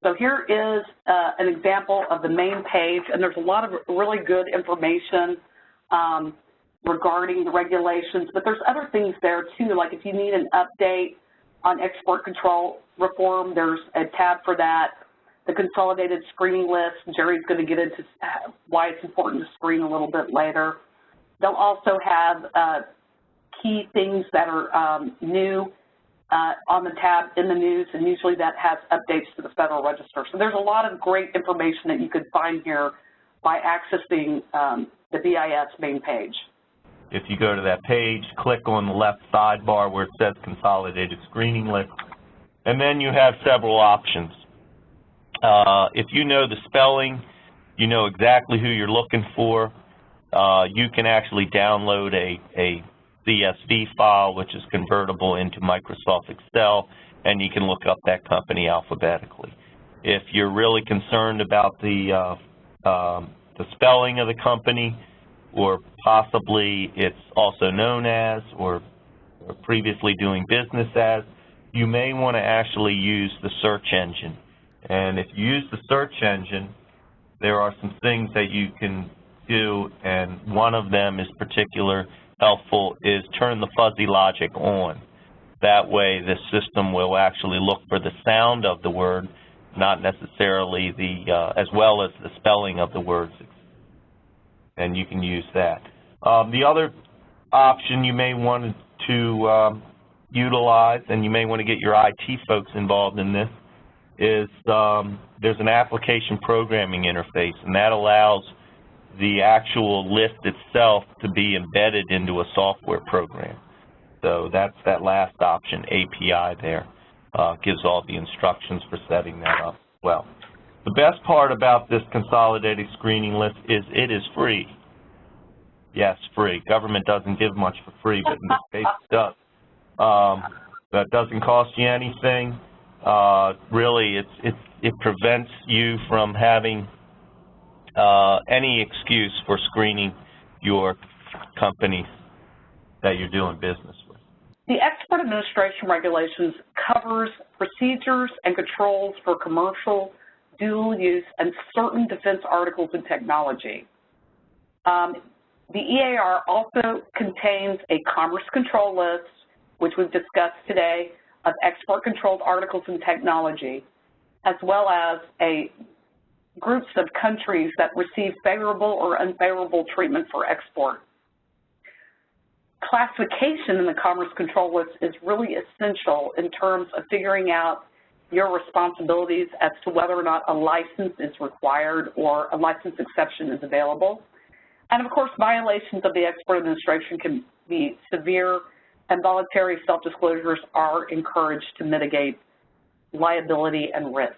So here is an example of the main page, and there's a lot of really good information regarding the regulations, but there's other things there too, like if you need an update on export control reform, there's a tab for that. The consolidated screening list, Jerry's going to get into why it's important to screen a little bit later. They'll also have key things that are new on the tab in the news, and usually that has updates to the Federal Register. So there's a lot of great information that you could find here by accessing the BIS main page. If you go to that page, click on the left sidebar where it says Consolidated Screening List, and then you have several options. If you know the spelling, you know exactly who you're looking for, you can actually download a CSV file, which is convertible into Microsoft Excel, and you can look up that company alphabetically. If you're really concerned about the spelling of the company, or possibly it's also known as, or previously doing business as, you may want to actually use the search engine. And if you use the search engine, there are some things that you can do, and one of them is particularly helpful, is turn the fuzzy logic on. That way the system will actually look for the sound of the word, not necessarily as well as the spelling of the words, and you can use that. The other option you may want to utilize, and you may want to get your IT folks involved in this, is there's an application programming interface, and that allows the actual list itself to be embedded into a software program. So that's that last option, API there, gives all the instructions for setting that up as well. The best part about this consolidated screening list is it is free. Yes, free. Government doesn't give much for free, but in this case it does. That doesn't cost you anything. Really, it prevents you from having any excuse for screening your companies that you're doing business with. The Export Administration Regulations covers procedures and controls for commercial, dual use, and certain defense articles and technology. The EAR also contains a commerce control list, which we've discussed today, of export-controlled articles and technology, as well as groups of countries that receive favorable or unfavorable treatment for export. Classification in the Commerce Control List is really essential in terms of figuring out your responsibilities as to whether or not a license is required or a license exception is available. And of course, violations of the Export Administration can be severe, and voluntary self-disclosures are encouraged to mitigate liability and risk.